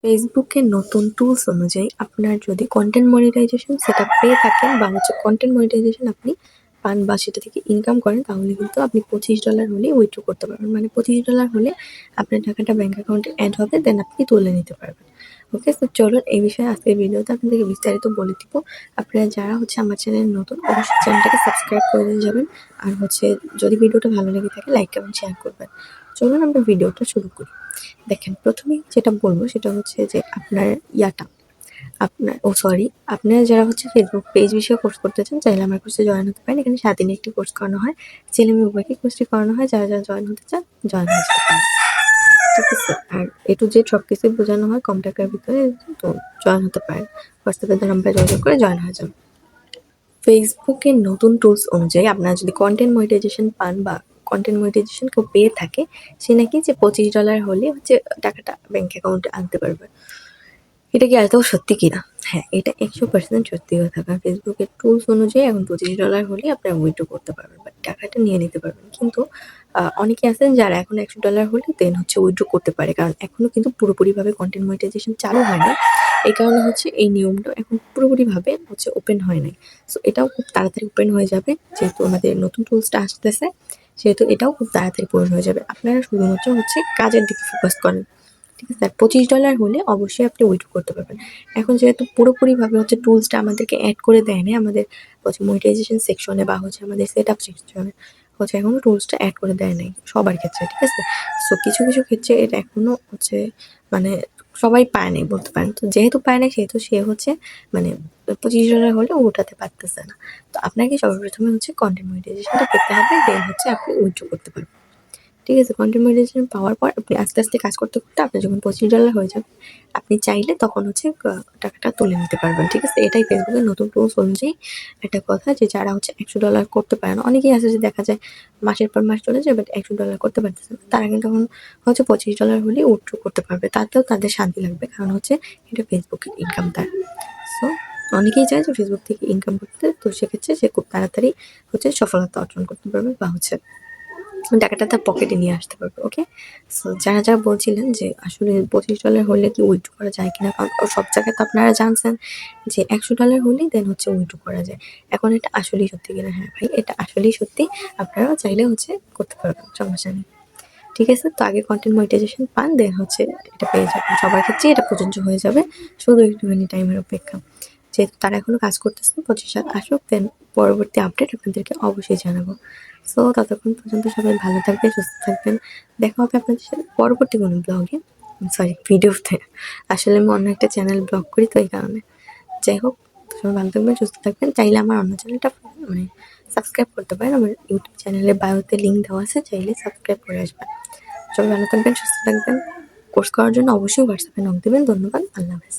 ফেসবুকের নতুন টুলস অনুযায়ী আপনার যদি কন্টেন্ট মনিটাইজেশন সেটআপ পেয়ে থাকেন বা কন্টেন্ট মনিটাইজেশন আপনি পান বা সেটা থেকে ইনকাম করেন, তাহলে কিন্তু আপনি $25 হলেই উইথড্র করতে পারবেন। মানে $25 হলে আপনার টাকাটা ব্যাংক অ্যাকাউন্টে অ্যাড হবে, দেন আপনি তুলে নিতে পারবেন। ওকে, তো চলুন এই বিষয়ে আজকের ভিডিওতে আপনাদেরকে বিস্তারিত বলে দিব। আপনারা যারা আমার চ্যানেলে নতুন, অবশ্যই চ্যানেলটাকে সাবস্ক্রাইব করে দিয়ে যাবেন। আর যদি ভিডিওটা ভালো লেগে থাকে লাইক কমেন্ট শেয়ার করবেন। চলুন আমরা ভিডিওটা শুরু করি। দেখেন, প্রথমেই যেটা বলবো সেটা হচ্ছে যে আপনার ইয়াটা আপনারা যারা ফেসবুক পেজ বিষয়ে কোর্স করতে চান, চাইলে আমার কোর্সে জয়েন হতে পারেন। এখানে 7 দিনের একটি কোর্স করানো হয়। ছেলে মেয়ে উভয়কেই কোর্সটি করানো হয়। যারা জয়েন হতে চান জয়েন হয়ে যেতে পারেন। ঠিক আছে? আর A to Z সবকিছুই বোঝানো হয় কম টাকার ভিতরে। তো জয়েন হতে পারেন। হোয়াটসঅ্যাপে নাম্বারে যোগাযোগ করে জয়েন হয়ে যান। ফেসবুকের নতুন টুলস অনুযায়ী আপনারা যদি কন্টেন্ট মনিটাইজেশন পান বা কন্টেন্ট মনিটাইজেশন কেউ পেয়ে থাকে, সে নাকি যে $25 হলে টাকাটা ব্যাংক অ্যাকাউন্টে আনতে পারবে। এটা কি আদৌ সত্যি কিনা? হ্যাঁ, এটা 100% সত্যি কথা। কারণ ফেসবুকের টুলস অনুযায়ী এখন $25 হলেই আপনারা উইথড্র করতে পারবেন বা টাকাটা নিয়ে নিতে পারবেন। কিন্তু অনেকে আছেন যারা এখন $100 হলে দেন উইথড্র করতে পারে। কারণ এখনো কিন্তু পুরোপুরিভাবে কন্টেন্ট মনিটাইজেশন চালু হয় নাই। এই কারণে এই নিয়মটা এখন পুরোপুরিভাবে ওপেন হয় নাই। সো এটাও খুব তাড়াতাড়ি ওপেন হয়ে যাবে। যেহেতু আমাদের নতুন টুলসটা আসতেছে, সেহেতু এটাও খুব তাড়াতাড়ি পূরণ হয়ে যাবে। আপনারা শুধুমাত্র কাজের দিকে ফোকাস করেন। ঠিক আছে? আর $25 হলে অবশ্যই আপনি উইথড্র করতে পারবেন। এখন যেহেতু পুরোপুরিভাবে টুলসটা আমাদেরকে এড করে দেয় নাই আমাদের মনিটাইজেশন সেকশনে বা আমাদের সেটআপ সেকশনে এখনো টুলসটা এড করে দেয় নাই সবার ক্ষেত্রে। ঠিক আছে? সো কিছু ক্ষেত্রে এটা এখনো মানে সবাই পায় নাই বলতে পারেন। তো যেহেতু পায় নাই সেহেতু সে মানে $25 হলে উঠাতে পারতেছে না। তো আপনাকে সর্বপ্রথমে কন্টেন্ট মনিটাইজেশনটা পেতে হবে, দেন আপনি উইথড্র করতে পারবেন। ঠিক আছে? কন্টেন্ট মনিটাইজেশন পাওয়ার পর আপনি আস্তে আস্তে কাজ করতে আপনার যখন $25 হয়ে যাবে, আপনি চাইলে তখন টাকাটা তুলে নিতে পারবেন। ঠিক আছে? এটাই ফেসবুকের নতুন টুলস অনুযায়ী একটা কথা, যে যারা $100 করতে পারে না, অনেকেই আছে যে দেখা যায় মাসের পর মাস চলে যায় বাট $100 করতে পারতেছে না। তারা কিন্তু তখন $25 হলেই উইথড্র করতে পারবে। তাতেও তাদের শান্তি লাগবে। কারণ এটা ফেসবুকের ইনকাম তার। সো অনেকেই চায় যে ফেসবুক থেকে ইনকাম করতে। তো সেক্ষেত্রে সে খুব তাড়াতাড়ি সফলতা অর্জন করতে পারবে বা টাকাটা তার পকেটে নিয়ে আসতে পারবে। ওকে, সো যারা বলছিলেন যে আসলে $25 হলে কি উইথড্র করা যায় কিনা, কারণ সব জায়গায় তো আপনারা জানছেন যে $100 হলেই দেন উইথড্র করা যায়। এখন এটা আসলেই সত্যি কিনা? হ্যাঁ ভাই, এটা আসলেই সত্যি। আপনারাও চাইলে করতে পারবেন, সমস্যা নেই। ঠিক আছে? তো আগে কন্টেন্ট মনিটাইজেশন পান, দেন এটা পেয়ে যাবেন। সবার ক্ষেত্রে এটা প্রযোজ্য হয়ে যাবে, শুধু একটুখানি টাইমের অপেক্ষা। যেহেতু তারা এখনো কাজ করতেছে, 25 আসুক, দেন পরবর্তী আপডেট আপনাদেরকে অবশ্যই জানাবো। সো ততক্ষণ পর্যন্ত সবাই ভালো থাকবেন, সুস্থ থাকবেন। দেখা হবে আপনাদের সাথে পরবর্তী কোনো ব্লগে, ভিডিওতে। আসলে আমি অন্য একটা চ্যানেল ব্লগ করি, তো এই কারণে। যাই হোক, সবাই ভালো থাকবেন, সুস্থ থাকবেন। চাইলে আমার অন্য চ্যানেলটা সাবস্ক্রাইব করতে পারেন। আমার ইউটিউব চ্যানেলের বায়োতে লিঙ্ক দেওয়া আছে, চাইলে সাবস্ক্রাইব করে আসবেন। সবাই ভালো থাকবেন, সুস্থ থাকবেন। কোর্স করার জন্য অবশ্যই হোয়াটসঅ্যাপে নক দেবেন। ধন্যবাদ। আল্লাহ হাফেজ।